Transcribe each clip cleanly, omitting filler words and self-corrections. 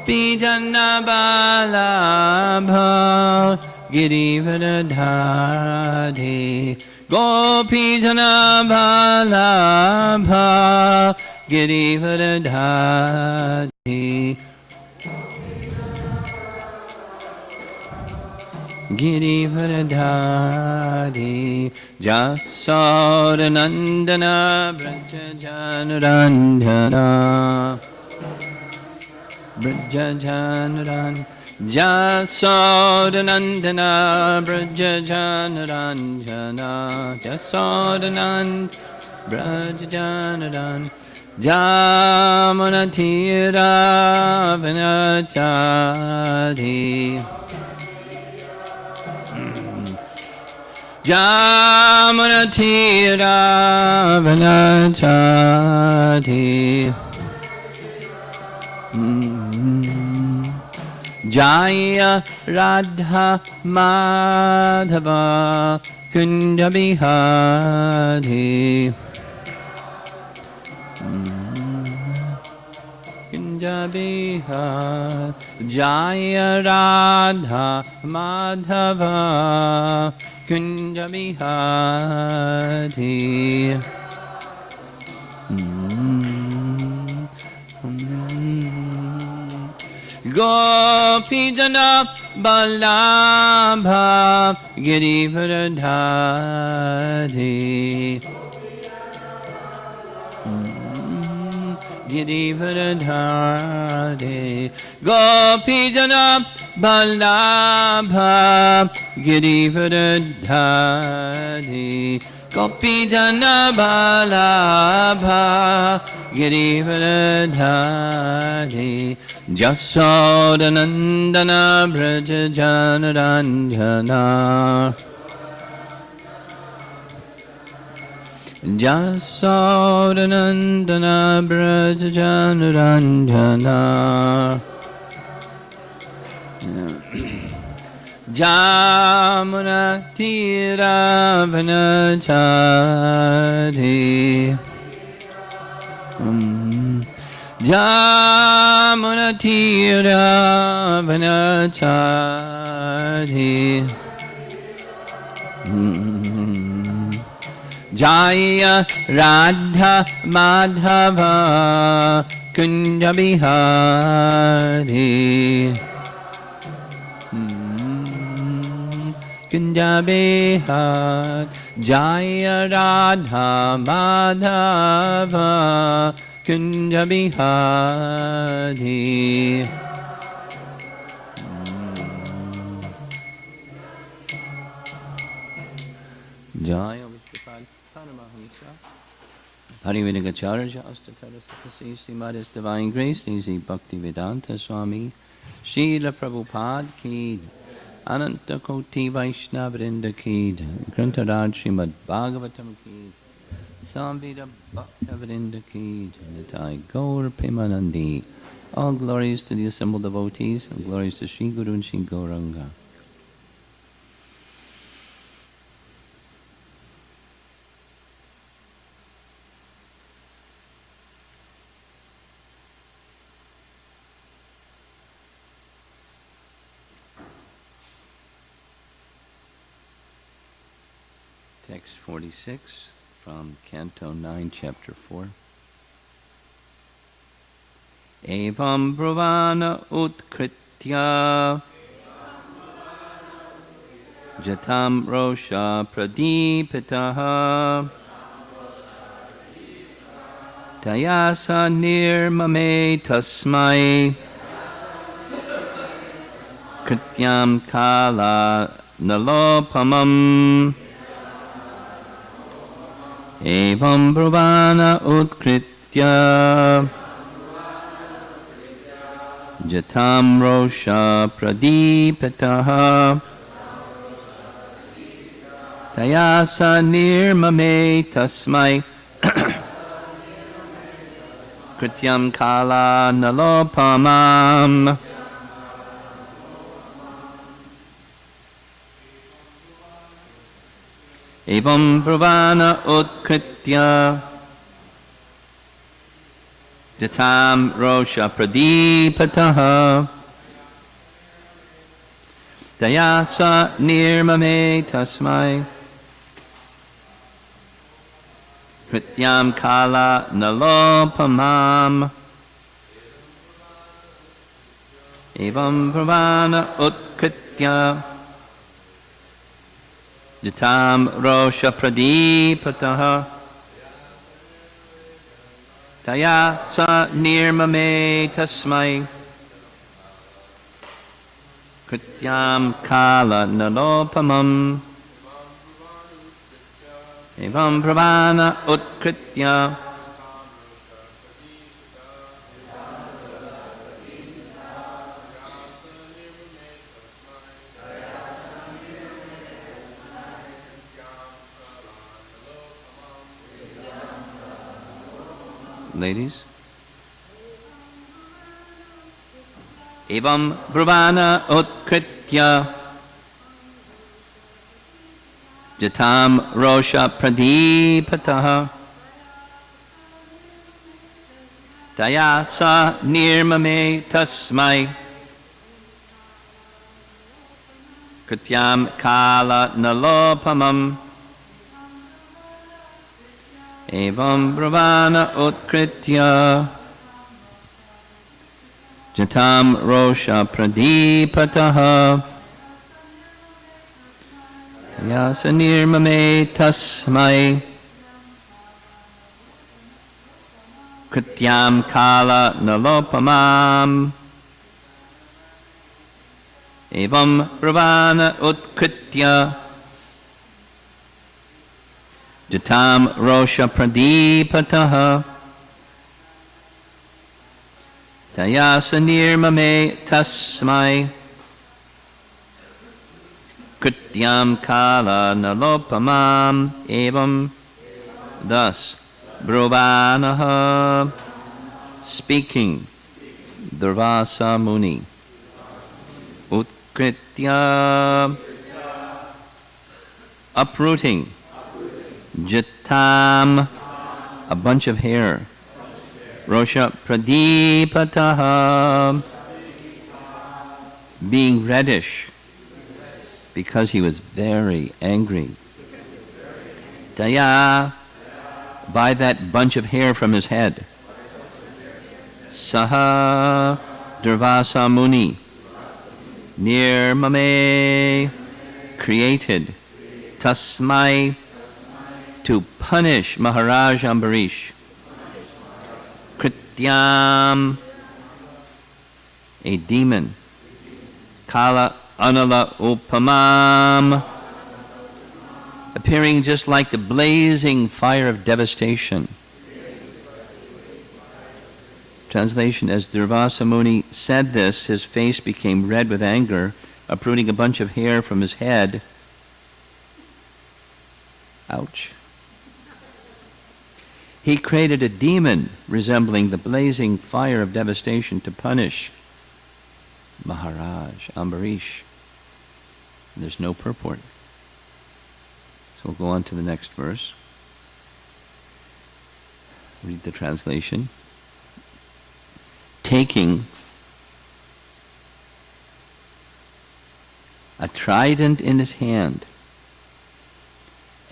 Gopijana Balabha Girivardhari Gopijana Balabha Girivardhari Girivardhari Jasodanandana Brajajanurandhana Brajajanurandhana Jasodanandana Brajajanurandhana Jasodanand Brajajanurandhana Jamunatira Vinachari Jamunatira Vinachari Jaya Radha Madhava Kunda Bihari Kunda Bihari Jaya Radha Madhava Kunda Bihari Gopijana Balabha Girivardhari Girivardhari Gopijana Balabha Girivardhari Gopijana Balabha Girivardhari Jasodanandana Brajajanurandhana Jasodanandana Brajajanurandhana Jamunatira Vinachari Jamunatira Vinachari Jaya Radha Madhava Kunda Bihari Kunda Bihari Jaya Radha Madhava Kunda Bihari Jaya Vishwapad Paramahamsa Harivedagacharya Astatara Satasi Srimad Divine Grace Easy Bhakti Vedanta Swami Srila Prabhupada Ki Ananta Koti Vaishnavrinda Ki Grantaraj Srimad Bhagavatam Ki Samveda Bhaktavrinda Ki Nitai Gaur Premanandi. All glories to the assembled devotees and glories to Sri Guru and Sri Gauranga. Text 46 from Canto 9, Chapter 4. Evam bruvana utkritya jatam rosha pradipitaha tayasa nirmame tasmai krityam kala nalopamam Evam bruvana utkritya jatam rosha pradipataha tayasa nirmame tasmai krityam kala nalopamam Evam bruvana utkritya Jatam Rosha Pradipataha Dayasa Nirmame Tasmai Krityam Kala Nalopamam Evam Pravana Utkritya Jatam Rosha Pradipataha Dayasa Nirmame Tasmai Krityam Kala Nalopamam Evam Pravana Utkritya Ladies. Evam Brahmana Utkritya Jatam Rosha Pradipataha Dayasa Nirmame Tasmai Krityam Kala Nalopamam Evam Brahmana Utkritya Jatam Rosha Pradipataha Yasa Nirmame Tasmai Krityam Kala Nalopamam Evam Brahmana Utkritya Jatam Rosha Pradipataha Dayasa Nirmame Tasmai Krityam Kala Nalopamam Evam. Thus Bruvanaha speaking Durvasa Muni Utkritya uprooting Jatam a bunch of hair Rosha Pradipataha being reddish because he was very angry. Daya by that bunch of hair from his head. Saha Durvasa Muni Nirmame created Tasmai to punish Maharaj Ambarish. Krityam a demon. Kala Anala Upamam appearing just like the blazing fire of devastation. Translation: as Durvasa Muni said this, his face became red with anger, uprooting a bunch of hair from his head. Ouch. He created a demon resembling the blazing fire of devastation to punish Maharaj Ambarish. There's no purport. So we'll go on to the next verse. Read the translation. Taking a trident in his hand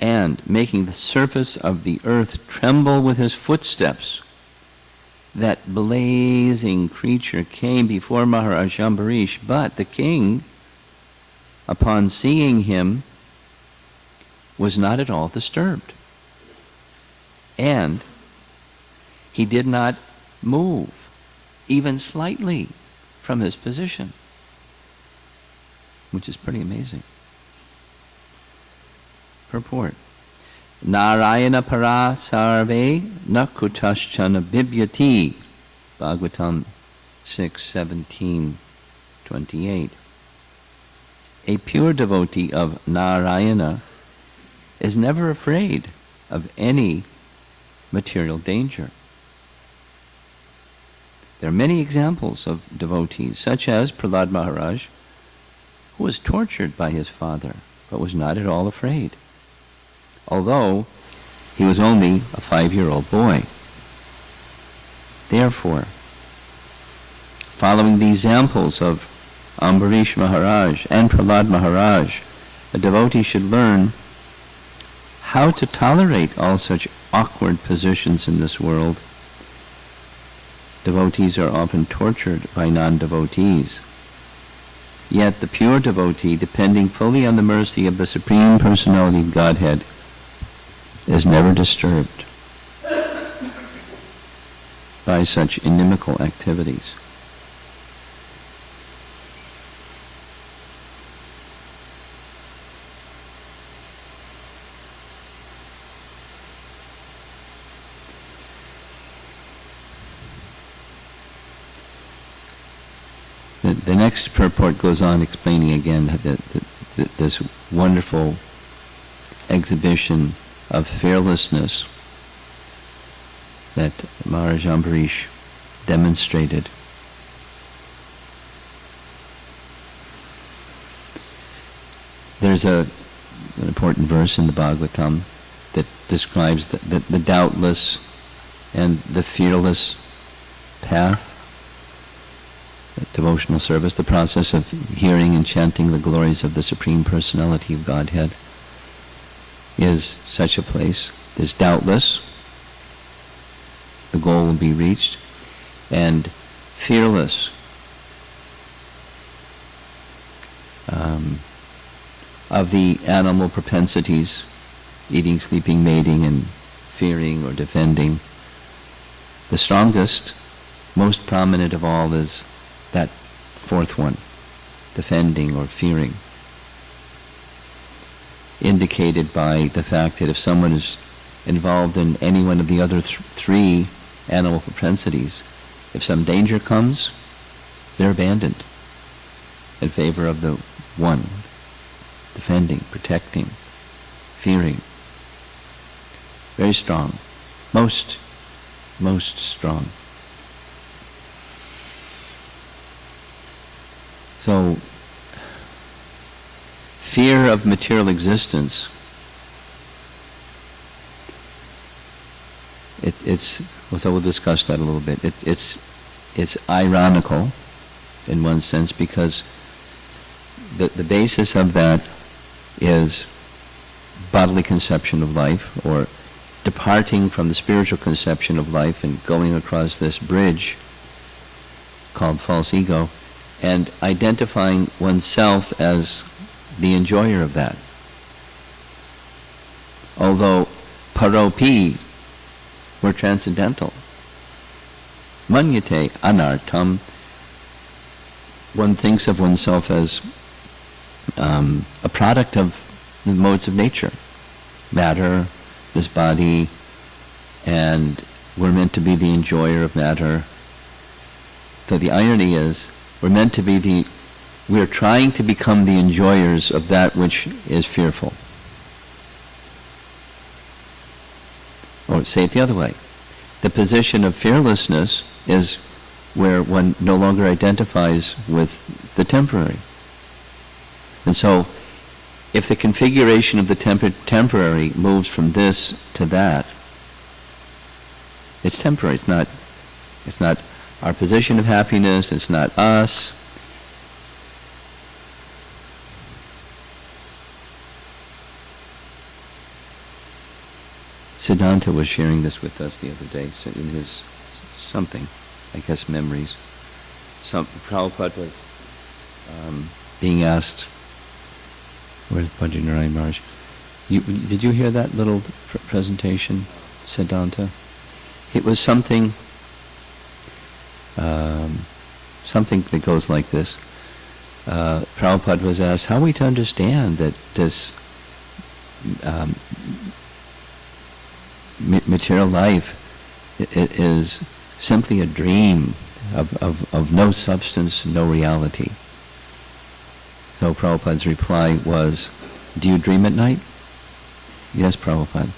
and making the surface of the earth tremble with his footsteps, that blazing creature came before Maharaj Ambarish, but the king, upon seeing him, was not at all disturbed. And he did not move even slightly from his position, which is pretty amazing. Purport. Narayana para sarve nakutaschana bibyati. Bhagavatam 6:17-28. A pure devotee of Narayana is never afraid of any material danger. There are many examples of devotees, such as Prahlad Maharaj, who was tortured by his father, but was not at all afraid, although he was only a 5-year-old boy. Therefore, following the examples of Ambarish Maharaj and Prahlad Maharaj, a devotee should learn how to tolerate all such awkward positions in this world. Devotees are often tortured by non-devotees. Yet the pure devotee, depending fully on the mercy of the Supreme Personality of Godhead, is never disturbed by such inimical activities. The next purport goes on explaining again this wonderful exhibition of fearlessness that Maharaj Ambarish demonstrated. There's an important verse in the Bhagavatam that describes the doubtless and the fearless path, devotional service, the process of hearing and chanting the glories of the Supreme Personality of Godhead is such a place. Is doubtless, the goal will be reached, and fearless, of the animal propensities, eating, sleeping, mating, and fearing or defending. The strongest, most prominent of all is that fourth one, defending or fearing, indicated by the fact that if someone is involved in any one of the other three animal propensities, if some danger comes, they're abandoned in favor of the one, defending, protecting, fearing. Very strong, most strong. So, fear of material existence, so we'll discuss that a little bit. It's ironical in one sense, because the basis of that is bodily conception of life, or departing from the spiritual conception of life and going across this bridge called false ego, and identifying oneself as the enjoyer of that. Although paropi, we're transcendental. Manyate anartam, one thinks of oneself as a product of the modes of nature, matter, this body, and we're meant to be the enjoyer of matter. So the irony is, we're trying to become the enjoyers of that which is fearful. Or say it the other way. The position of fearlessness is where one no longer identifies with the temporary. And so, if the configuration of the temporary moves from this to that, it's temporary. It's not our position of happiness. It's not us. Siddhanta was sharing this with us the other day in his memories. Prabhupada was being asked, where's Bhajan Narayan Maharaj? Did you hear that little presentation, Siddhanta? It was something that goes like this. Prabhupada was asked, how are we to understand that this material life is simply a dream of no substance, no reality? So Prabhupada's reply was, do you dream at night? Yes, Prabhupada.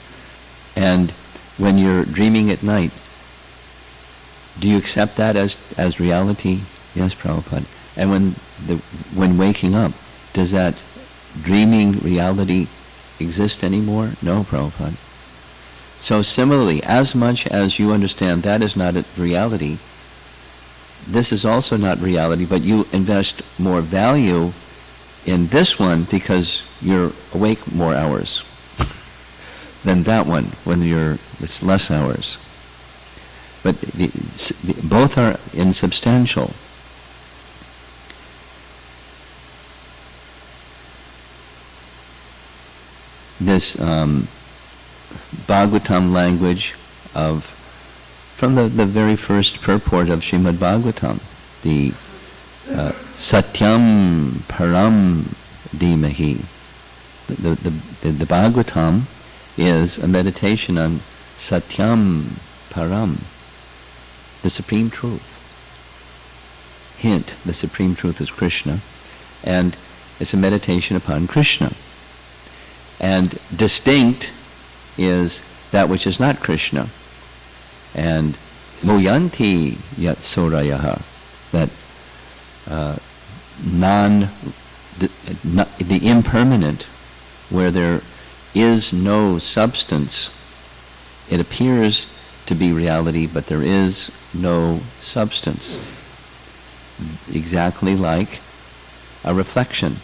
And when you're dreaming at night, do you accept that as reality? Yes, Prabhupada. And when waking up, does that dreaming reality exist anymore? No, Prabhupada. So similarly, as much as you understand that is not a reality, this is also not reality, but you invest more value in this one because you're awake more hours than that one when it's less hours. But both are insubstantial. This Bhagavatam language from the very first purport of Srimad Bhagavatam, the Satyam Param Dhimahi. The Bhagavatam is a meditation on Satyam Param, the Supreme Truth. Hint, the Supreme Truth is Krishna, and it's a meditation upon Krishna. And distinct is that which is not Krishna. And Muyanti Yat Sorayaha, that the impermanent, where there is no substance. It appears to be reality, but there is no substance. Exactly like a reflection.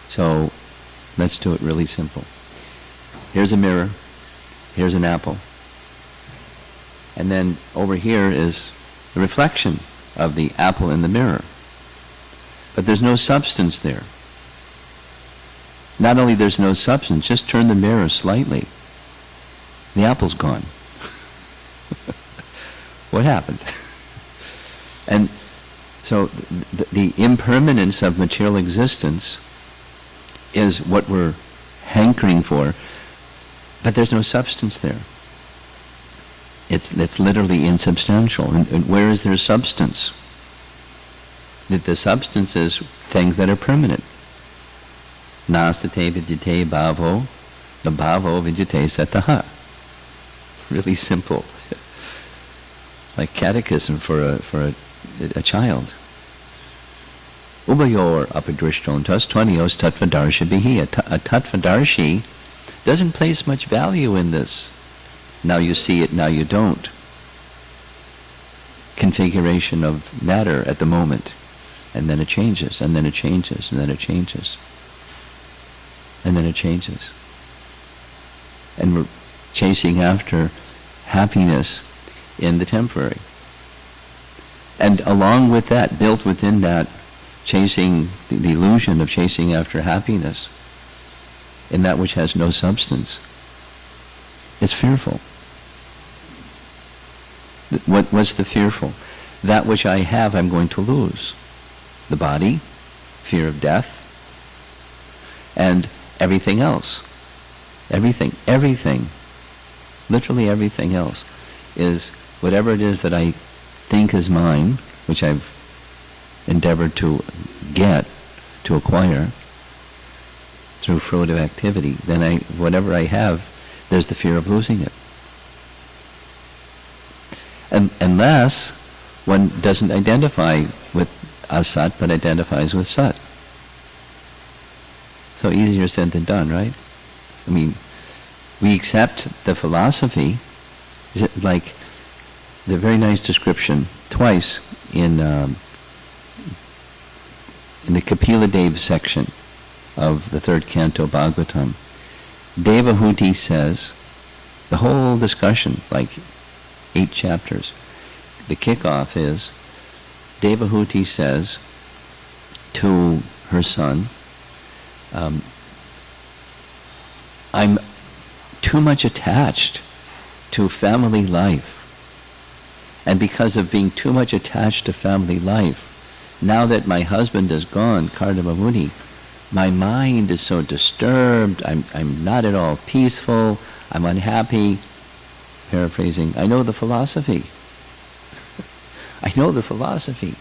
So let's do it really simple. Here's a mirror. Here's an apple. And then over here is the reflection of the apple in the mirror. But there's no substance there. Not only there's no substance, just turn the mirror slightly. The apple's gone. What happened? And so the impermanence of material existence is what we're hankering for, but there's no substance there. It's literally insubstantial. And where is there substance? The substance is things that are permanent. Nastate vidyate bhavo, the bhavo vidyate sataha. Really simple. Like catechism for a child. Ubayor apadrishtontas tvanios tattvadarshi bihi. A tattvadarshi doesn't place much value in this. Now you see it, now you don't. Configuration of matter at the moment. And then it changes, and then it changes, and then it changes. And then it changes. And we're chasing after happiness in the temporary. And along with that, built within that, chasing the illusion of chasing after happiness in that which has no substance, it's fearful. What's the fearful? That which I have, I'm going to lose. The body, fear of death, and everything else. Everything, literally everything else, is whatever it is that I think is mine, which I've endeavored to get, to acquire, through fruitive activity, then whatever I have, there's the fear of losing it. And unless one doesn't identify with asat, but identifies with sat. So easier said than done, right? I mean, we accept the philosophy, is it like the very nice description twice in the Kapila Dev section of the third canto Bhagavatam. Devahuti says, the whole discussion, like 8 chapters, the kickoff is, Devahuti says to her son, I'm too much attached to family life. And because of being too much attached to family life, now that my husband is gone, Kardama Muni, my mind is so disturbed, I'm not at all peaceful, I'm unhappy. Paraphrasing, I know the philosophy. I know the philosophy.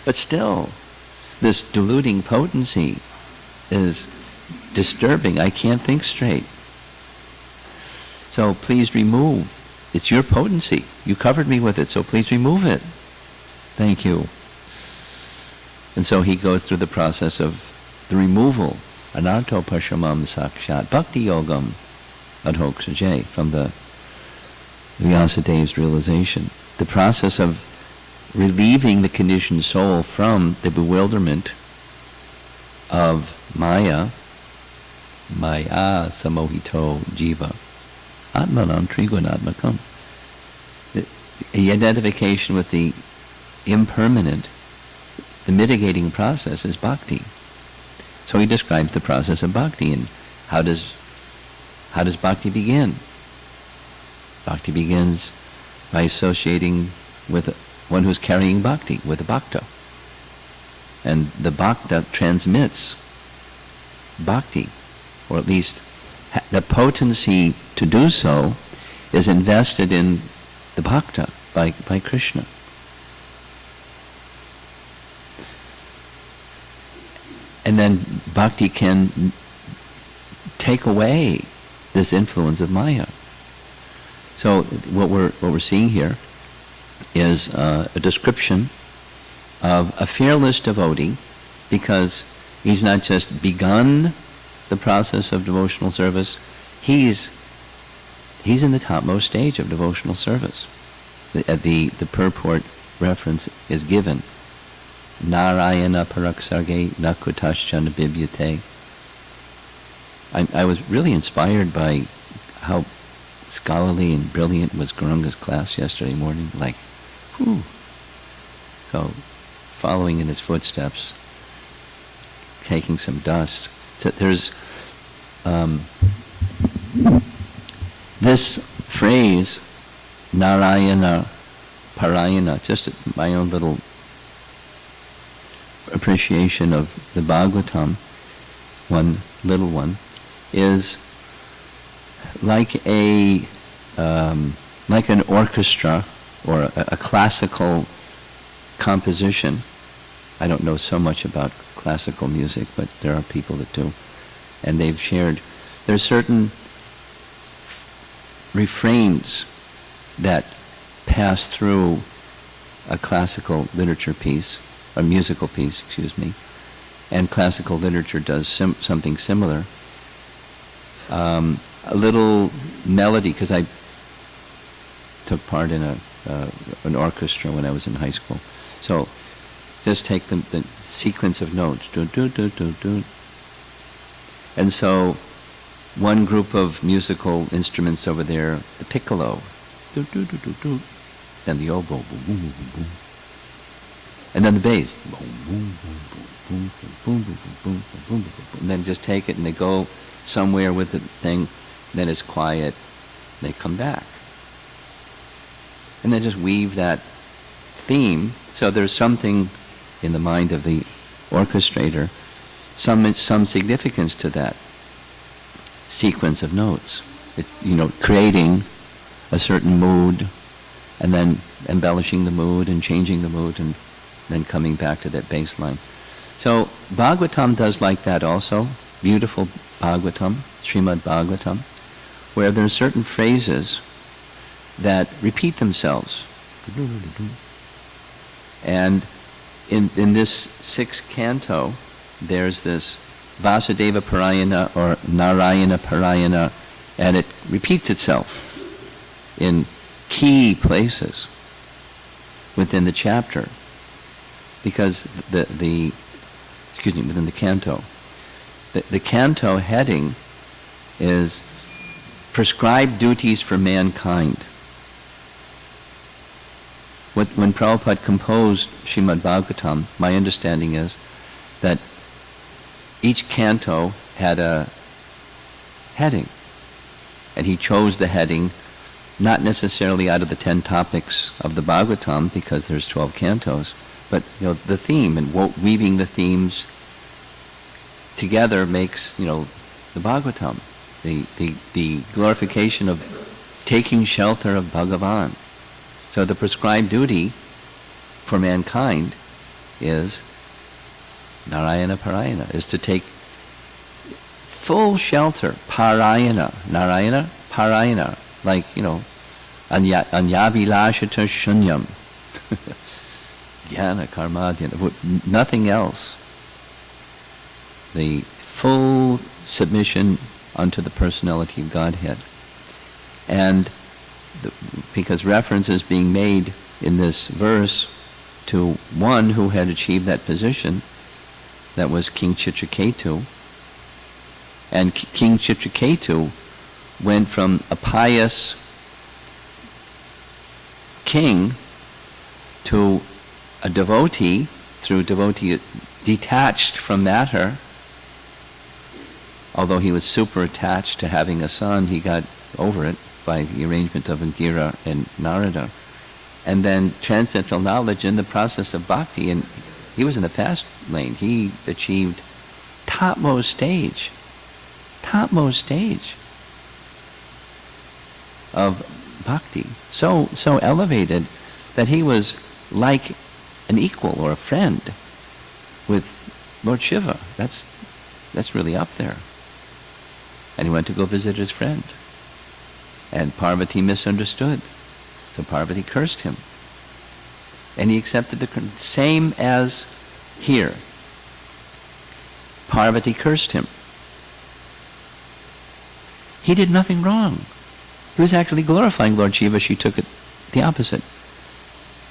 But still, this deluding potency is disturbing. I can't think straight. So please remove. It's your potency. You covered me with it, so please remove it. Thank you. And so he goes through the process of the removal. Anarto pashamam sakshat bhakti yogam adhoksajay, from the Vyasadev's realization. The process of relieving the conditioned soul from the bewilderment of Maya samohito jiva, atmanam trigunatmakam. The identification with the impermanent, the mitigating process is bhakti. So he describes the process of bhakti, and how does bhakti begin? Bhakti begins by associating with one who's carrying bhakti, with a bhakta. And the bhakta transmits bhakti, or at least the potency to do so is invested in the bhakta by Krishna. And then bhakti can take away this influence of Maya. So what we're seeing here is a description of a fearless devotee, because he's not just begun the process of devotional service, he's in the topmost stage of devotional service. The purport reference is given. Narayana paraksarge nakutaschana bibyate. I was really inspired by how scholarly and brilliant was Gurunga's class yesterday morning. Like, whew. So, following in his footsteps, taking some dust. So there's this phrase, Narayana Parayana, just my own little appreciation of the Bhagavatam, one little one, is like an orchestra or a classical composition. I don't know so much about classical music, but there are people that do, and they've shared. There's certain refrains that pass through a classical literature piece, a musical piece, and classical literature does something similar. A little melody, because I took part in an orchestra when I was in high school. So just take the sequence of notes, do do do do do, and so one group of musical instruments over there, the piccolo, do do do do do, and the oboe, boom boom boom boom boom, and then the bass, boom boom boom boom boom boom boom boom boom boom, and then just take it and they go somewhere with the thing. Then it's quiet. They come back, and then just weave that theme. So there's something in the mind of the orchestrator, some significance to that sequence of notes. Creating a certain mood, and then embellishing the mood and changing the mood, and then coming back to that bass line. So Bhagavatam does like that also. Beautiful Bhagavatam, Srimad Bhagavatam, where there are certain phrases that repeat themselves. And in this sixth canto, there's this Vasudeva Parayana or Narayana Parayana, and it repeats itself in key places within the chapter, because within the canto. The canto heading is Prescribed Duties for Mankind. When Prabhupada composed Srimad Bhagavatam, my understanding is that each canto had a heading, and he chose the heading not necessarily out of the 10 topics of the Bhagavatam, because there's 12 cantos, but the theme, and weaving the themes together makes the Bhagavatam, the glorification of taking shelter of Bhagavan. So the prescribed duty for mankind is Narayana Parayana, is to take full shelter, Parayana, Narayana Parayana, like Anyavilashita Shunyam, Jnana Karmadhyana, nothing else. The full submission unto the personality of Godhead. And because reference is being made in this verse to one who had achieved that position, that was King Chitraketu. And King Chitraketu went from a pious king to a devotee, through devotee detached from matter. Although he was super attached to having a son, he got over it by the arrangement of Angira and Narada. And then transcendental knowledge in the process of bhakti, and he was in the fast lane. He achieved topmost stage of bhakti. So elevated that he was like an equal or a friend with Lord Shiva. That's really up there. And he went to go visit his friend. And Parvati misunderstood. So Parvati cursed him. And he accepted the curse. Same as here. Parvati cursed him. He did nothing wrong. He was actually glorifying Lord Shiva. She took it the opposite.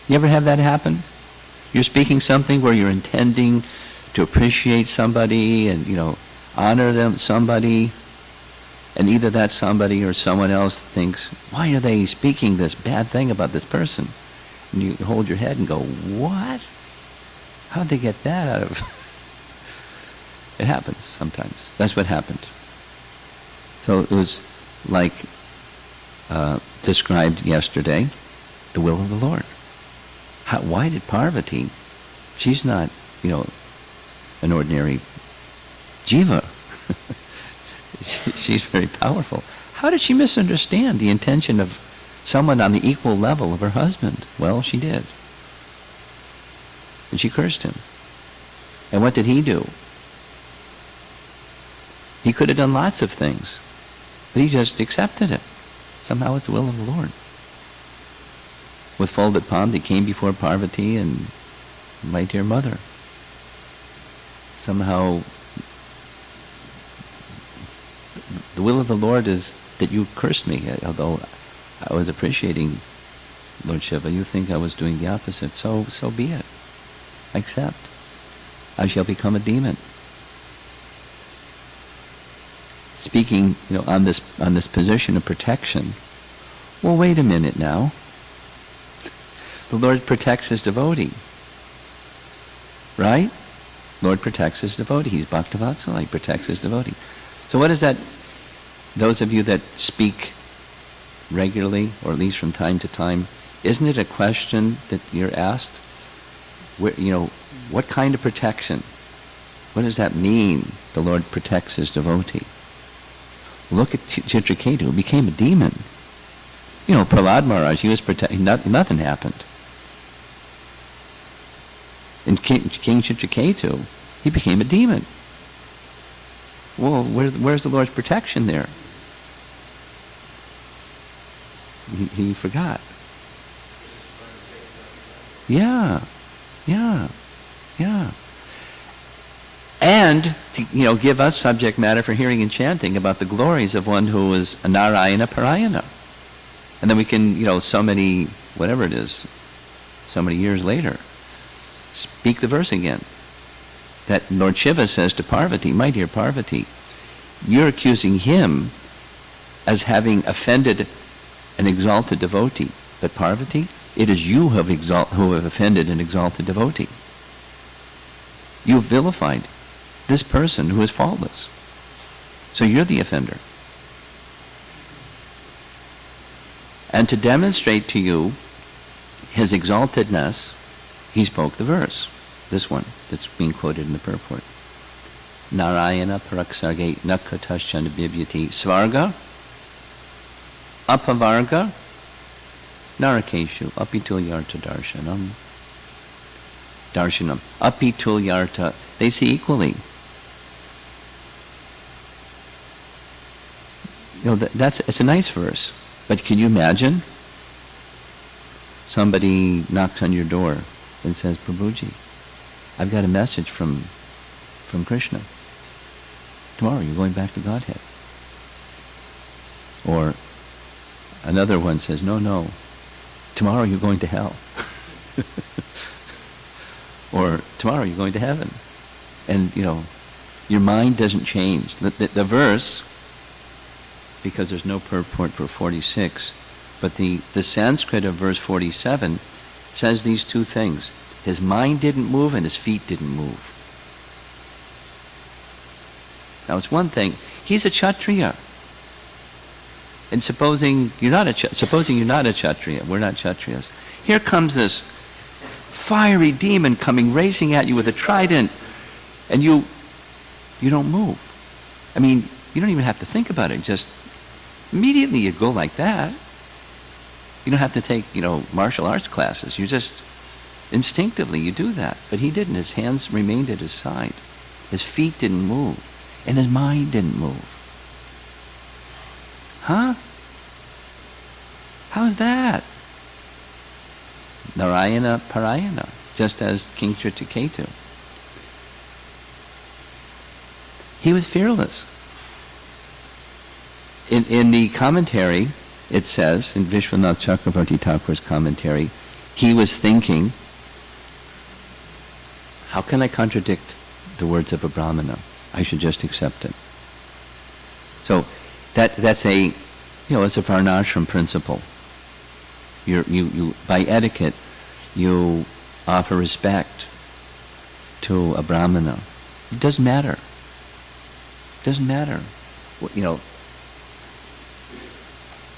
You ever have that happen? You're speaking something where you're intending to appreciate somebody and, honor them, somebody, and either that somebody or someone else thinks, why are they speaking this bad thing about this person? And you hold your head and go, what? How'd they get that out of... It happens sometimes. That's what happened. So it was like described yesterday, the will of the Lord. Why did Parvati, she's not, an ordinary jiva. She's very powerful. How did she misunderstand the intention of someone on the equal level of her husband? Well, she did. And she cursed him. And what did he do? He could have done lots of things, but he just accepted it. Somehow it's the will of the Lord. With folded palms, he came before Parvati and, my dear mother, somehow the will of the Lord is that you cursed me, although I was appreciating Lord Shiva. You think I was doing the opposite, so be it. Accept. I shall become a demon. Speaking, on this position of protection. Well, wait a minute now. The Lord protects his devotee. Right? Lord protects his devotee. He's Bhaktivatsala. He protects his devotee. So what is that? Those of you that speak regularly, or at least from time to time, isn't it a question that you're asked? What kind of protection? What does that mean? The Lord protects his devotee. Look at Chitraketu, who became a demon. Prahlad Maharaj, he was protected. Nothing happened. And King Chitraketu, he became a demon. Well, where's the Lord's protection there? He forgot. Yeah. And to give us subject matter for hearing and chanting about the glories of one who is a Narayana Parayana. And then we can, so many, whatever it is, so many years later, speak the verse again. That Lord Shiva says to Parvati, my dear Parvati, you're accusing him as having offended an exalted devotee. But Parvati, it is you who have offended an exalted devotee. You have vilified this person who is faultless. So you're the offender. And to demonstrate to you his exaltedness, he spoke the verse. This one that's being quoted in the purport. Narayana paraksarge nakataschana bibyati svarga apavarga narakeshu apitulyarta darshanam. Darshanam. Apitulyarta. They see equally. It's a nice verse. But can you imagine? Somebody knocks on your door and says, Prabhuji, I've got a message from Krishna. Tomorrow you're going back to Godhead. Or Another one says, no, tomorrow you're going to hell. Or tomorrow you're going to heaven. And, your mind doesn't change. The verse, because there's no purport for 46, but the Sanskrit of verse 47 says these two things. His mind didn't move and his feet didn't move. Now it's one thing. He's a Kshatriya. And supposing you're not a Kshatriya, we're not Kshatriyas. Here comes this fiery demon coming racing at you with a trident, and you don't move. I mean, you don't even have to think about it. Just immediately you go like that. You don't have to take, martial arts classes. You just instinctively you do that. But he didn't. His hands remained at his side. His feet didn't move. And his mind didn't move. Huh? How's that? Narayana Parayana, just as King Chitraketu. He was fearless. In the commentary, it says, in Vishwanath Chakravarti Thakur's commentary, he was thinking, how can I contradict the words of a Brahmana? I should just accept it. So that's a, it's a varnashram principle. You by etiquette, you offer respect to a Brahmana. It doesn't matter. It doesn't matter.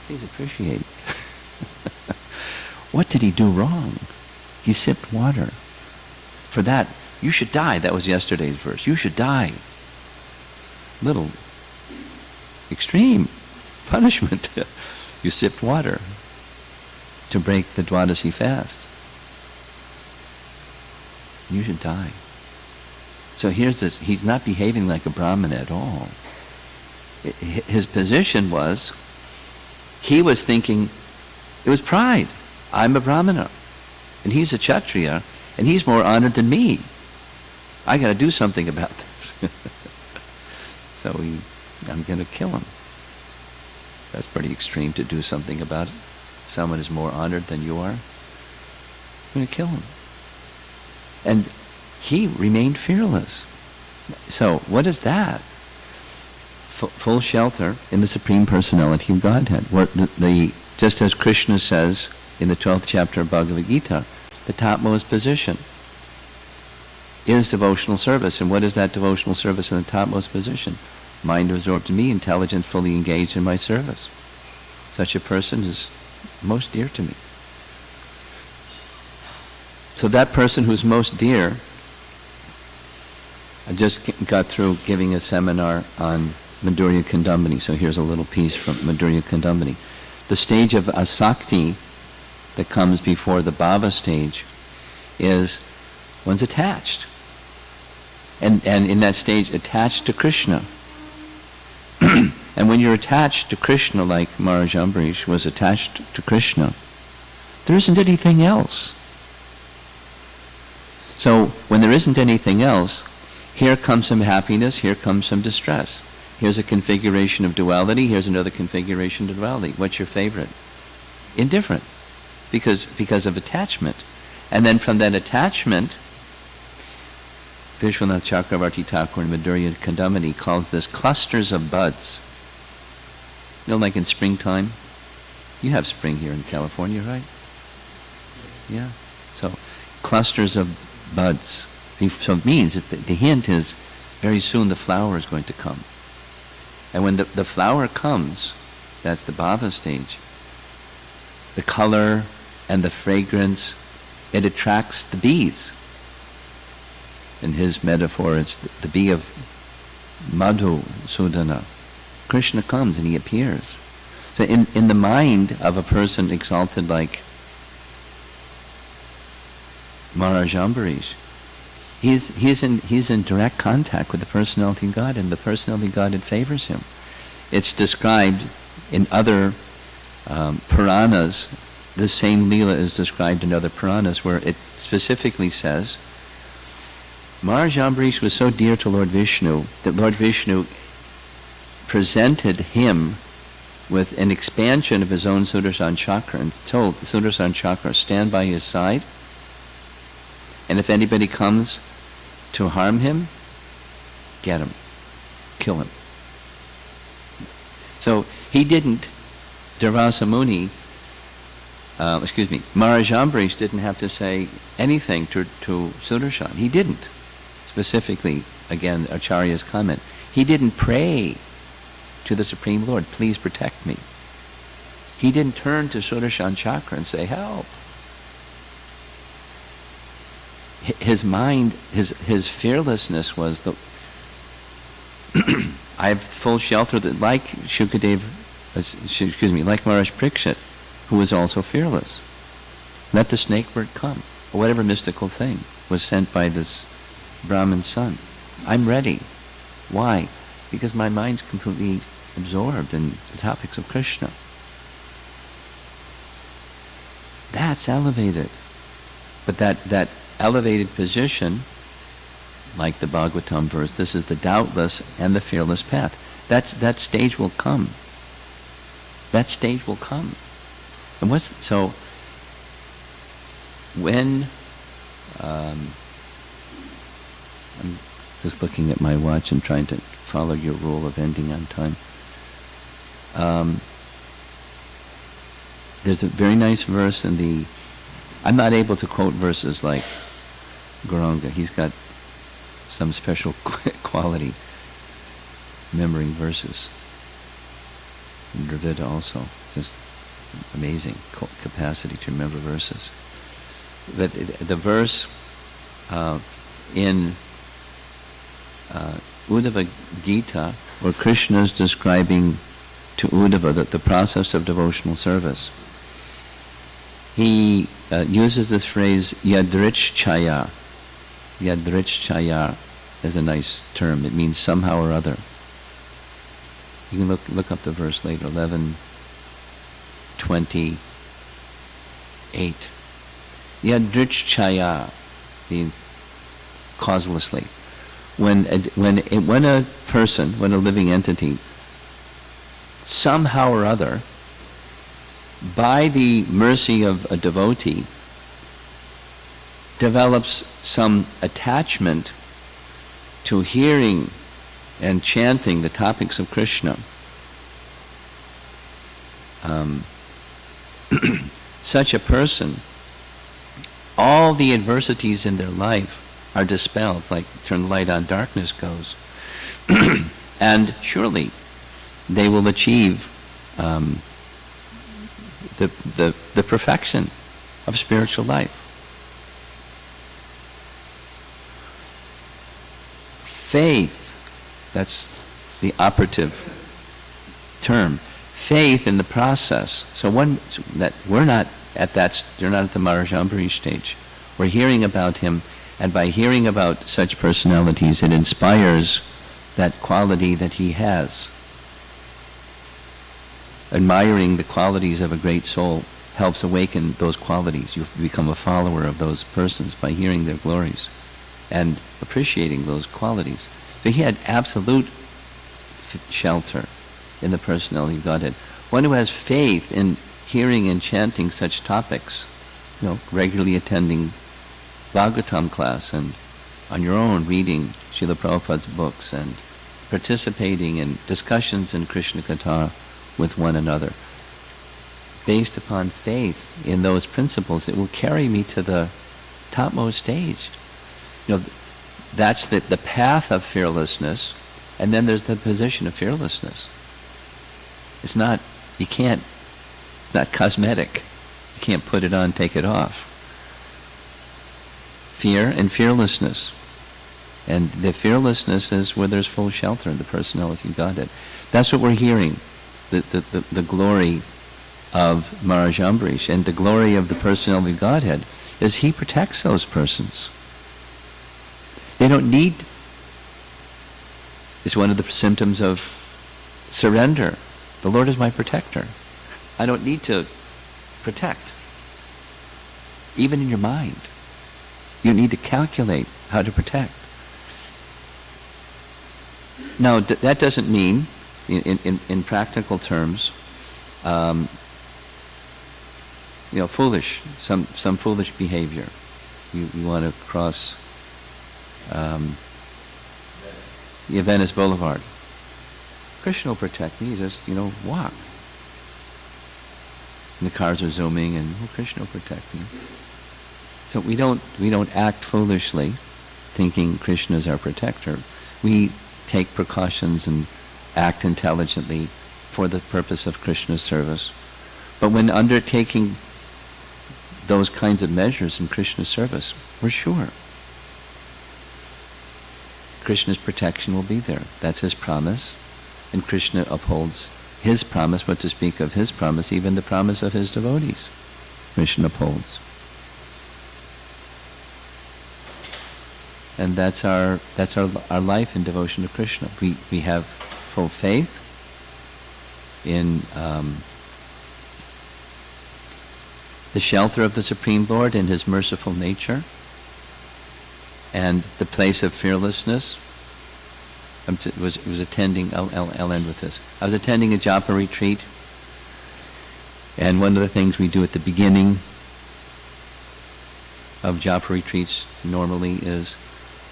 Please appreciate. What did he do wrong? He sipped water. For that, you should die. That was yesterday's verse. You should die. Little extreme punishment. You sipped water to break the Dwadasi fast. You should die. So here's this, he's not behaving like a Brahmana at all. His position was, he was thinking, it was pride. I'm a Brahmana, and he's a Kshatriya, and he's more honored than me. I got to do something about this. So I'm going to kill him. That's pretty extreme to do something about it. Someone is more honored than you are. I'm going to kill him. And he remained fearless. So what is that? Full shelter in the Supreme Personality of Godhead. Where just as Krishna says in the 12th chapter of Bhagavad Gita, the topmost position is devotional service. And what is that devotional service in the topmost position? Mind absorbed in me, intelligence fully engaged in my service. Such a person is most dear to me. So that person who's most dear, I just got through giving a seminar on Madhurya Kandambini, so here's a little piece from Madhurya Kandambini. The stage of asakti that comes before the bhava stage is one's attached. And in that stage, attached to Krishna. And when you're attached to Krishna, like Maharaj Ambarish was attached to Krishna, there isn't anything else. So when there isn't anything else, here comes some happiness, here comes some distress. Here's a configuration of duality, here's another configuration of duality. What's your favorite? Indifferent, because of attachment. And then from that attachment, Vishwanath Chakravarti Thakur in Madhurya Kandambini calls this clusters of buds. Like in springtime? You have spring here in California, right? Yeah. So clusters of buds. So it means that the hint is very soon the flower is going to come. And when the flower comes, that's the bhava stage, the color and the fragrance, it attracts the bees. In his metaphor, it's the bee of Madhu Sudana. Krishna comes and he appears. So in the mind of a person exalted like Maharaj Ambarish, he's in direct contact with the personality of God, and the personality of God favors him. It's described in other Puranas. The same Leela is described in other Puranas, where it specifically says Maharaj Ambarish was so dear to Lord Vishnu that Lord Vishnu presented him with an expansion of his own Sudarshan chakra and told the Sudarshan chakra, stand by his side, and if anybody comes to harm him, get him, kill him. So he didn't, Durvasa Muni, Maharaj Ambrish didn't have to say anything to Sudarshan. He didn't. Specifically, again, Acharya's comment, he didn't pray to the Supreme Lord, please protect me. He didn't turn to Sudarshan chakra and say, help. His mind, his fearlessness was the I have full shelter that, like Shukadev, like Maharaj Parikshit, who was also fearless. Let the snake bird come, or whatever mystical thing was sent by this Brahmin son. I'm ready. Why? Because my mind's completely absorbed in the topics of Krishna. That's elevated. But that elevated position, like the Bhagavatam verse, this is the doubtless and the fearless path. That stage will come. That stage will come. And so when I'm just looking at my watch and trying to follow your rule of ending on time. There's a very nice verse in the... I'm not able to quote verses like Gauranga. He's got some special quality remembering verses. And Dravida also. Just amazing capacity to remember verses. But the verse in Uddhava Gita, where Krishna is describing to Uddhava the process of devotional service, he uses this phrase, yadrich chaya. Yadrich chaya is a nice term. It means somehow or other. You can look up the verse later, 11:28. Yadrich chaya means causelessly. When a person, when a living entity, somehow or other, by the mercy of a devotee, develops some attachment to hearing and chanting the topics of Krishna, such a person, all the adversities in their life are dispelled, like turn the light on, darkness goes. And surely they will achieve the perfection of spiritual life. Faith, that's the operative term. Faith in the process. So that we're not at that, you're not at the Maharaj Ambrish stage. We're hearing about him, and by hearing about such personalities, it inspires that quality that he has. Admiring the qualities of a great soul helps awaken those qualities. You become a follower of those persons by hearing their glories and appreciating those qualities. So he had absolute shelter in the personality of Godhead. One who has faith in hearing and chanting such topics, regularly attending Bhagavatam class and on your own reading Srila Prabhupada's books and participating in discussions in Krishna Katha with one another. Based upon faith in those principles, it will carry me to the topmost stage. That's the path of fearlessness, and then there's the position of fearlessness. It's not cosmetic. You can't put it on, take it off. Fear and fearlessness. And the fearlessness is where there's full shelter in the personality of Godhead. That's what we're hearing. The glory of Maharaj Ambrish and the glory of the personality of Godhead is he protects those persons. They don't need. It's one of the symptoms of surrender. The Lord is my protector. I don't need to protect. Even in your mind, you need to calculate how to protect. Now, that doesn't mean, in practical terms, foolish, some foolish behavior. You want to cross Venice Boulevard. Krishna will protect me. You just, walk. And the cars are zooming, and Krishna will protect me. So we don't act foolishly, thinking Krishna is our protector. We take precautions and act intelligently for the purpose of Krishna's service. But when undertaking those kinds of measures in Krishna's service, we're sure Krishna's protection will be there. That's his promise, and Krishna upholds his promise, but to speak of his promise, even the promise of his devotees, Krishna upholds. And that's our life in devotion to Krishna. We have full faith in the shelter of the Supreme Lord and his merciful nature, and the place of fearlessness. Was attending. I'll end with this. I was attending a japa retreat, and one of the things we do at the beginning of japa retreats normally is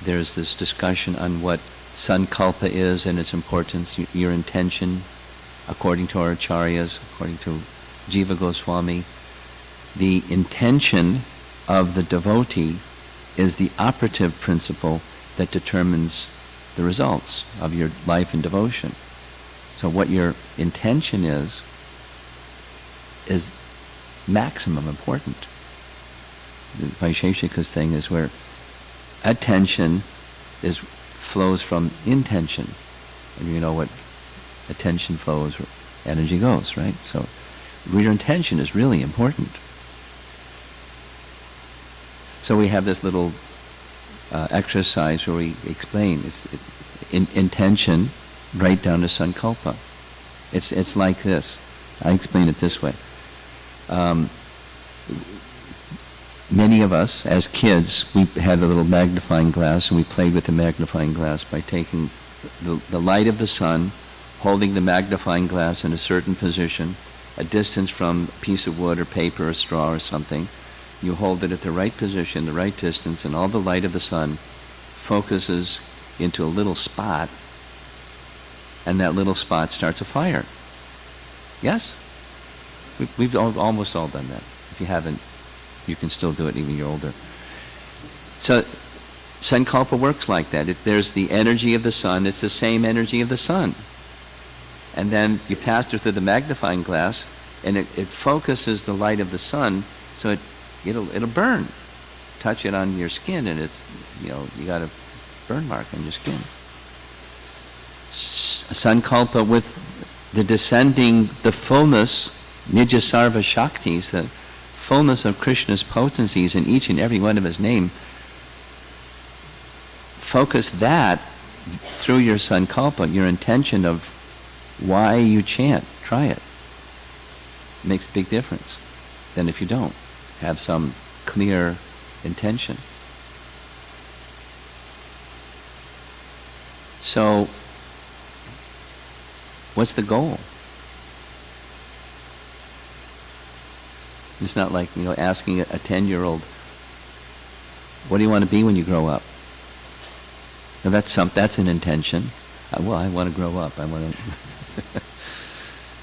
there's this discussion on what sankalpa is and its importance, your intention, according to our acharyas, according to Jiva Goswami. The intention of the devotee is the operative principle that determines the results of your life in devotion. So what your intention is maximum important. The Vaisheshika's thing is where attention flows from intention. And you know what attention flows, where energy goes, right? So your intention is really important. So we have this little exercise where we explain intention right down to sankalpa. It's like this. I explain it this way. Many of us, as kids, we had a little magnifying glass, and we played with the magnifying glass by taking the light of the sun, holding the magnifying glass in a certain position, a distance from a piece of wood or paper or straw or something. You hold it at the right position, the right distance, and all the light of the sun focuses into a little spot, and that little spot starts a fire. Yes? We've almost all done that. If you haven't, you can still do it even you're older. So sankalpa works like that. There's the energy of the sun. It's the same energy of the sun. And then you pass it through the magnifying glass, and it focuses the light of the sun, so it'll burn. Touch it on your skin, and it's, you got a burn mark on your skin. Sankalpa with the descending, the fullness, Nija Sarva Shaktis, the fullness of Krishna's potencies in each and every one of his name, focus that through your sankalpa, your intention of why you chant. Try it. It makes a big difference than if you don't have some clear intention. So, what's the goal? It's not like, asking a 10-year-old, what do you want to be when you grow up? Now that's an intention. I want to grow up. I want to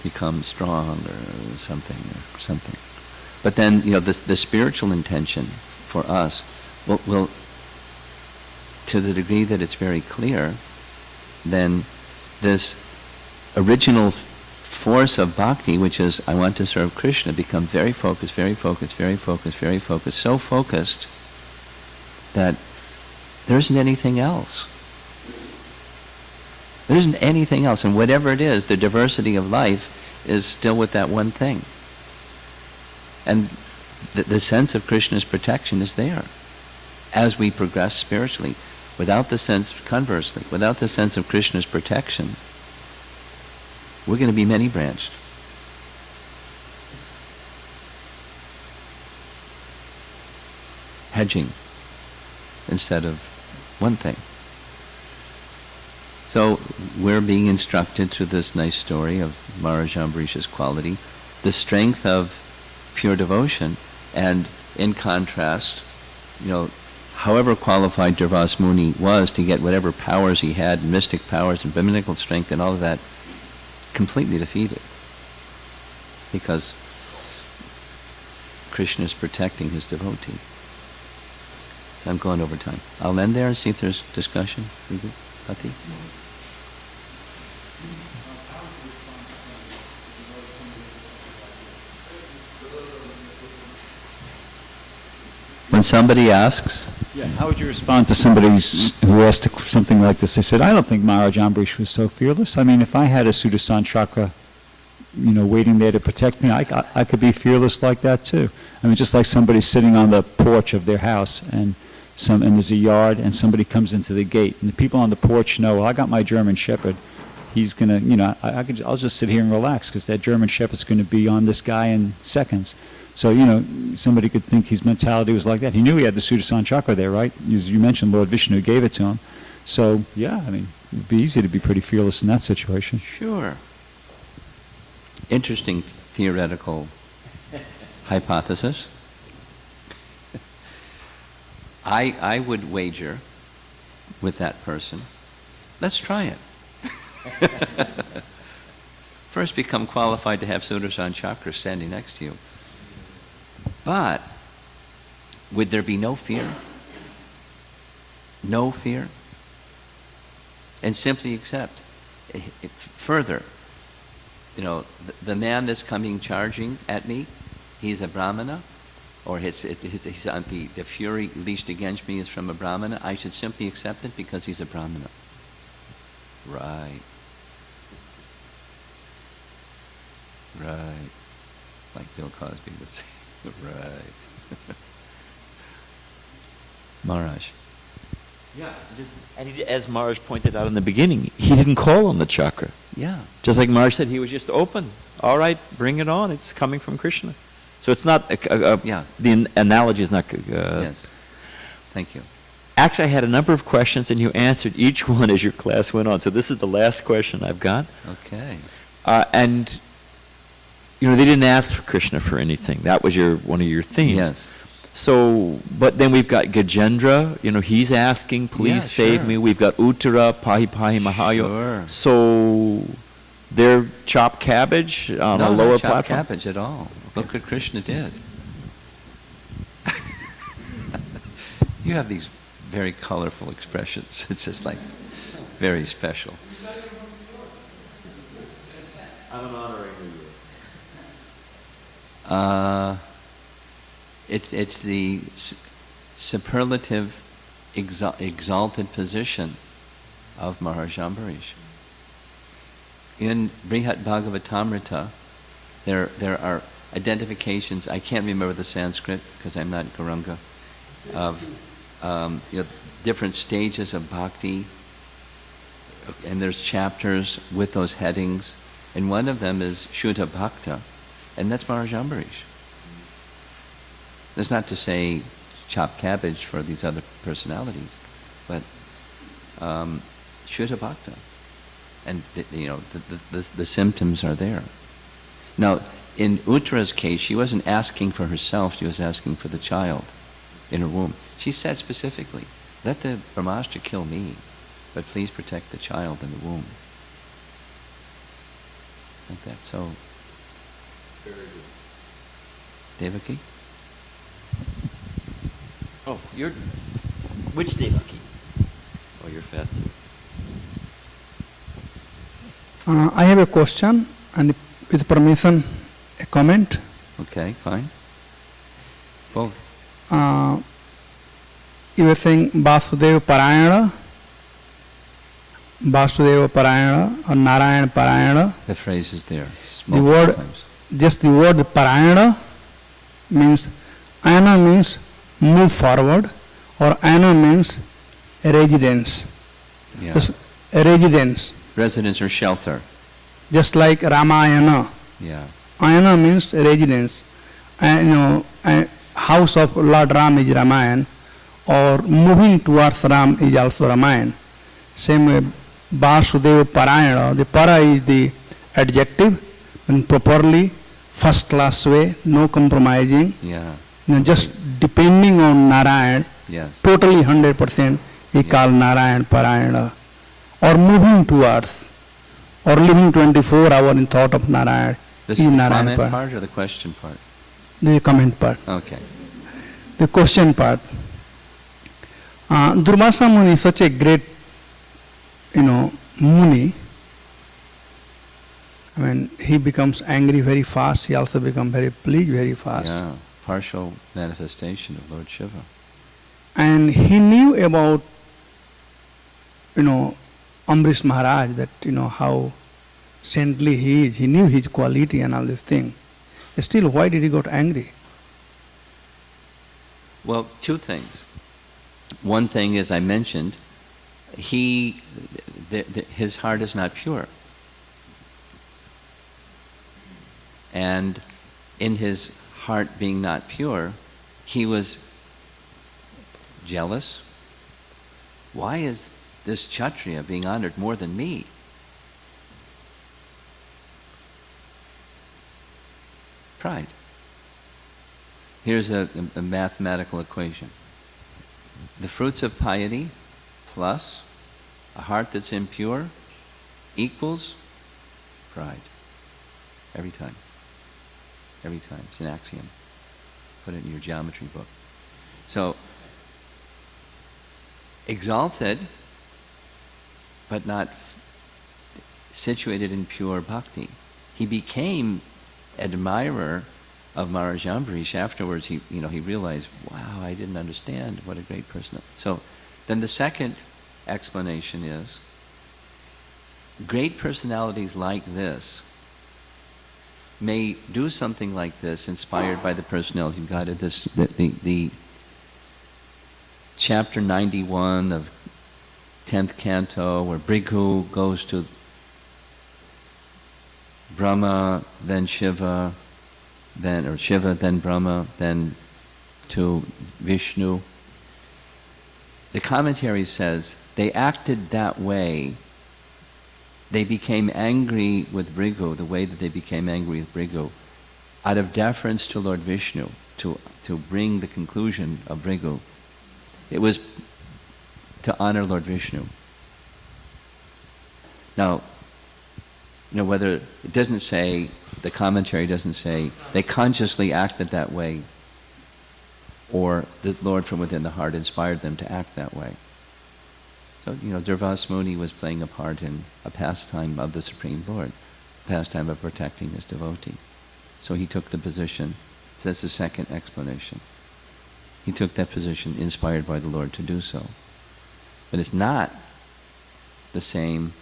become strong or something. But then, the spiritual intention for us will, to the degree that it's very clear, then this original force of bhakti, which is, I want to serve Krishna, become very focused, very focused, very focused, very focused, so focused that there isn't anything else. There isn't anything else. And whatever it is, the diversity of life is still with that one thing. And the sense of Krishna's protection is there as we progress spiritually. Conversely, without the sense of Krishna's protection, we're going to be many-branched. Hedging instead of one thing. So we're being instructed through this nice story of Maharaja Ambarisha's quality the strength of pure devotion. And in contrast, however qualified Durvas Muni was to get whatever powers he had, mystic powers and biblical strength and all of that, completely defeated. Because Krishna is protecting his devotee. I'm going over time. I'll end there and see if there's discussion. Pati? When somebody asks... Yeah, how would you respond to somebody who asked something like this? They said, I don't think Maharaj Ambarish was so fearless. I mean, if I had a Sudarshan chakra, waiting there to protect me, I could be fearless like that too. I mean, just like somebody sitting on the porch of their house and there's a yard and somebody comes into the gate and the people on the porch know, well, I got my German Shepherd. He's going to, I'll just sit here and relax because that German Shepherd's going to be on this guy in seconds. So, somebody could think his mentality was like that. He knew he had the Sudarshan chakra there, right? As you mentioned, Lord Vishnu gave it to him. So, yeah, I mean, it'd be easy to be pretty fearless in that situation. Sure. Interesting theoretical hypothesis. I would wager with that person, let's try it. First become qualified to have Sudarshan chakra standing next to you. But would there be no fear? No fear? And simply accept. Further, the man that's coming charging at me, he's a Brahmana, or he's on the fury leashed against me is from a Brahmana. I should simply accept it because he's a Brahmana. Right. Right. Like Bill Cosby would say. Right. Maharaj. Yeah, as Maharaj pointed out in the beginning, he didn't call on the chakra. Yeah. Just like Maharaj said, he was just open. All right, bring it on. It's coming from Krishna. So it's not, yeah. The analogy is not... yes. Thank you. Actually, I had a number of questions, and you answered each one as your class went on. So this is the last question I've got. Okay. And... they didn't ask for Krishna for anything. That was one of your themes. Yes. So, but then we've got Gajendra. He's asking, please save me. We've got Uttara, Pahi Pahi Mahayo. Sure. So, they're chopped cabbage on a lower not chopped platform? cabbage at all. Look what Krishna did. You have these very colorful expressions. It's just like very special. I'm honoring you. It's the superlative exalted position of Maharaj Ambarish. In Brihat Bhagavatamrita, there are identifications, I can't remember the Sanskrit because I'm not Guranga, of different stages of bhakti, and there's chapters with those headings, and one of them is Shuddha Bhakta, and that's Maharaj Ambarish. That's not to say chop cabbage for these other personalities, but Shuddha Bhakta. And the symptoms are there. Now, in Uttara's case, she wasn't asking for herself, she was asking for the child in her womb. She said specifically, let the Brahmastra kill me, but please protect the child in the womb. Like that, so. Very good. Devaki? Oh, which Devaki? Oh, you're fast here. I have a question, and with permission, a comment. Okay, fine. Both. You were saying Vasudeva Parayana, or Narayana Parayana. The phrase is there. The word, just the word Parayana means, Ayana means move forward, or Ayana means a residence. Yeah. Just a residence. Residence or shelter. Just like Ramayana. Yeah. Ayana means a residence. And a house of Lord Ram is Ramayan, or moving towards Ram is also Ramayan. Same way, Vasudeva Parayana, the para is the adjective, when properly first class way, no compromising, Yeah. just depending on Narayan, Yes. totally 100%, he called Narayan Parayana, or moving towards, or living 24 hours in thought of Narayan. This is the Narayan comment part or the question part? The comment part. Okay. The question part. Durvasa Muni is such a great, Muni. I mean, he becomes angry very fast. He also becomes very pleased very fast. Yeah. Partial manifestation of Lord Shiva. And he knew about, Ambrish Maharaj, that, how saintly he is. He knew his quality and all this thing. Still, why did he got angry? Well, two things. One thing, as I mentioned, his heart is not pure. And in his heart being not pure, he was jealous. Why is this Kshatriya being honored more than me? Pride. Here's a mathematical equation. The fruits of piety plus a heart that's impure equals pride. Every time. Every time. It's an axiom. Put it in your geometry book. So, exalted, but not situated in pure bhakti. He became admirer of Maharaj Ambarish. Afterwards, he realized, wow, I didn't understand what a great person. So, then the second explanation is, great personalities like this may do something like this, inspired by the personality of God. The chapter 91 of 10th canto, where Bhrigu goes to Brahma, then Shiva, then Brahma, then to Vishnu. The commentary says they acted that way. They became angry with Bhrigu, the way that they became angry with Bhrigu, out of deference to Lord Vishnu, to bring the conclusion of Bhrigu. It was to honor Lord Vishnu. Now, whether it doesn't say, the commentary doesn't say, they consciously acted that way, or the Lord from within the heart inspired them to act that way. So, Durvasa Muni was playing a part in a pastime of the Supreme Lord, a pastime of protecting his devotee. So he took the position, that's the second explanation. He took that position inspired by the Lord to do so. But it's not the same,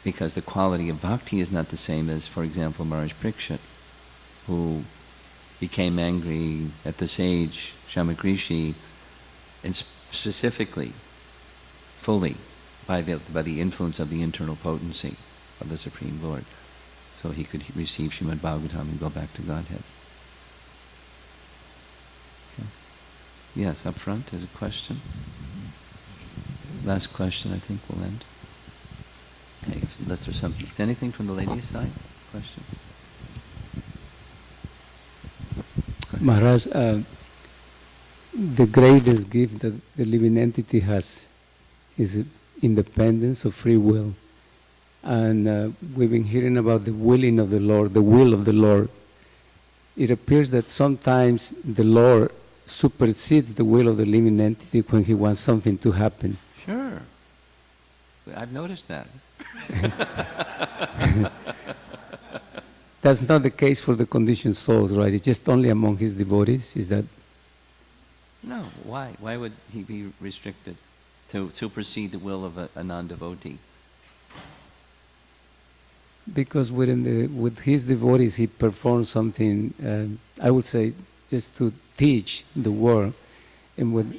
because the quality of bhakti is not the same as, for example, Maharaj Parikshit, who became angry at the sage Shamagrishi, and specifically, fully, by the influence of the internal potency of the Supreme Lord, so he could receive Srimad Bhagavatam and go back to Godhead. Okay. Yes, up front, there's a question. Last question, I think we'll end. Okay, unless there's something. Is anything from the ladies' side? Question? Maharaj, the greatest gift that the living entity has is independence of free will. And we've been hearing about the willing of the Lord, the will of the Lord. It appears that sometimes the Lord supersedes the will of the living entity when he wants something to happen. Sure. I've noticed that. That's not the case for the conditioned souls, right? It's just only among his devotees, is that? No, why? Why would he be restricted to supersede the will of a non-devotee? Because with his devotees, he performs something, I would say, just to teach the world. And with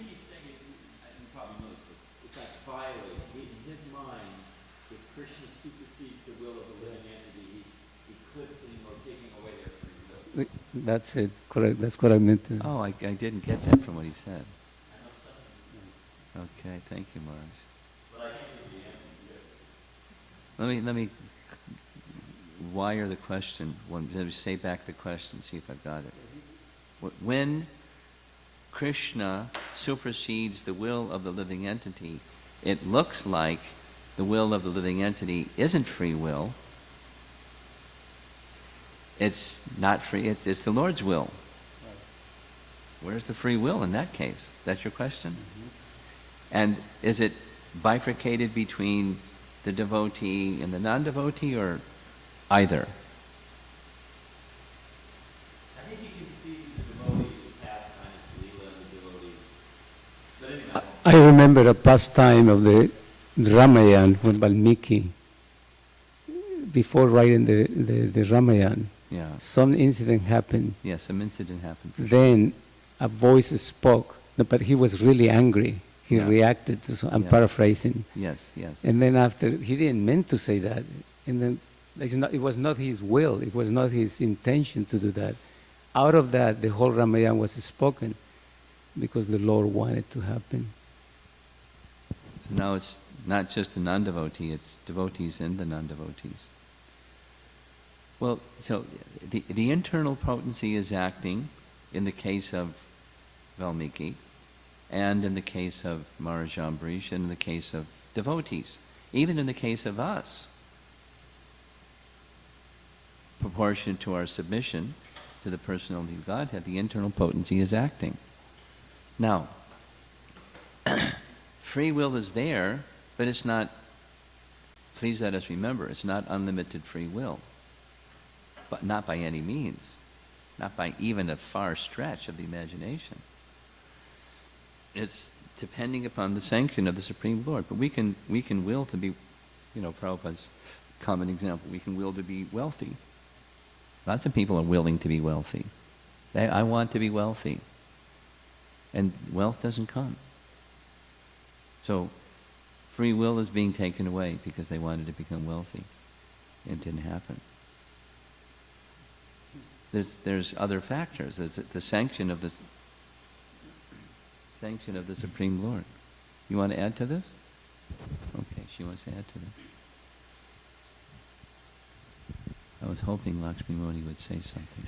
that's it, correct. That's what I meant to say. Oh, I didn't get that from what he said. Okay, thank you, Maharaj. Let me wire the question. Let me say back the question, see if I've got it. When Krishna supersedes the will of the living entity, it looks like the will of the living entity isn't free will. It's not free, it's the Lord's will. Where's the free will in that case? That's your question? Mm-hmm. And is it bifurcated between the devotee and the non-devotee, or either? I think you can see the devotees with pastimes, Leela and the devotees. But anyway, I remember a pastime of the Ramayana when Valmiki, before writing the Ramayana, Yeah. some incident happened. Yes, some incident happened. Then a voice spoke, but he was really angry. He reacted to some, I'm Yeah. paraphrasing. Yes, yes. And then after, he didn't mean to say that. And then it was not his will, it was not his intention to do that. Out of that, the whole Ramayana was spoken because the Lord wanted to happen. So now it's not just the non-devotee, it's devotees and the non-devotees. Well, so the internal potency is acting in the case of Valmiki, and in the case of Maharaja Ambarish, and in the case of devotees, even in the case of us. Proportionate to our submission to the personality of Godhead, the internal potency is acting. Now, free will is there, but it's not, please let us remember, it's not unlimited free will. But not by any means, not by even a far stretch of the imagination. It's depending upon the sanction of the Supreme Lord. But we can will to be, Prabhupada's common example, we can will to be wealthy. Lots of people are willing to be wealthy. I want to be wealthy. And wealth doesn't come. So free will is being taken away because they wanted to become wealthy. It didn't happen. There's other factors. There's the sanction of the Supreme Lord. You want to add to this? Okay, she wants to add to this. I was hoping Lakshmi Modi would say something.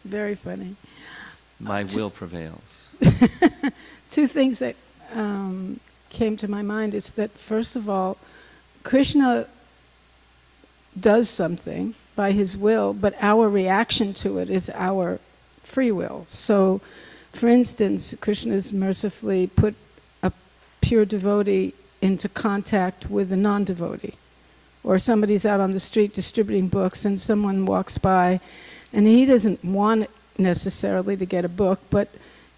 Very funny. My will prevails. Two things that came to my mind is that, first of all, Krishna does something by his will, but our reaction to it is our free will. So, for instance, Krishna's mercifully put a pure devotee into contact with a non-devotee. Or somebody's out on the street distributing books and someone walks by and he doesn't want necessarily to get a book, but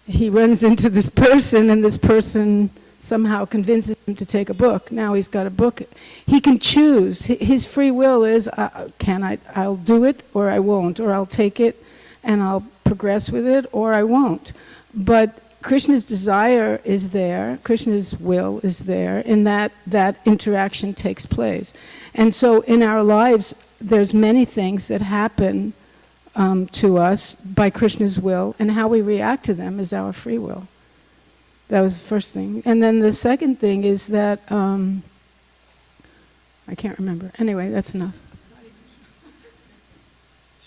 he runs into this person and this person somehow convinces him to take a book. Now he's got a book. He can choose. His free will is, I'll do it or I won't, or I'll take it and I'll progress with it, or I won't. But Krishna's desire is there, Krishna's will is there, in that interaction takes place. And so in our lives, there's many things that happen to us by Krishna's will, and how we react to them is our free will. That was the first thing. And then the second thing is that, I can't remember. Anyway, that's enough.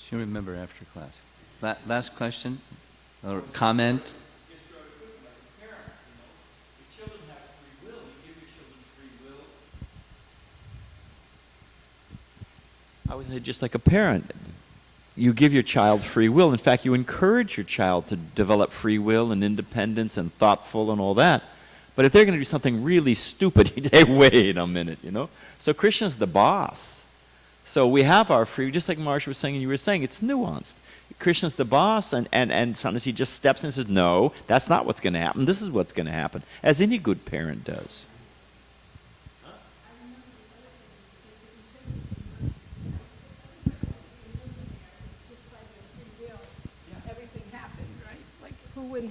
She'll remember after class. Last question or comment? just sort of quick, like a parent, the children have free will. You give your children free will. I would say just like a parent. You give your child free will. In fact, you encourage your child to develop free will and independence and thoughtful and all that. But if they're going to do something really stupid, you say, wait a minute, So Krishna's the boss. So we have our free, just like Maharaj was saying and you were saying, it's nuanced. Krishna's the boss, and sometimes he just steps in and says, no, that's not what's going to happen. This is what's going to happen, as any good parent does.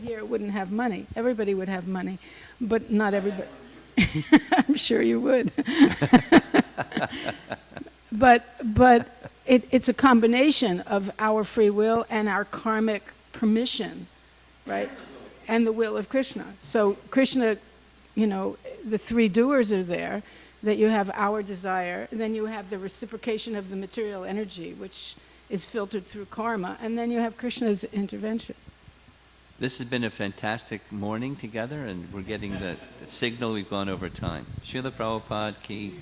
Here wouldn't have money. Everybody would have money, but not everybody. I'm sure you would. but it's a combination of our free will and our karmic permission, right? And the will of Krishna. So Krishna, the three doers are there. that you have our desire, and then you have the reciprocation of the material energy, which is filtered through karma, and then you have Krishna's intervention. This has been a fantastic morning together, and we're getting the signal we've gone over time. Srila Prabhupada ki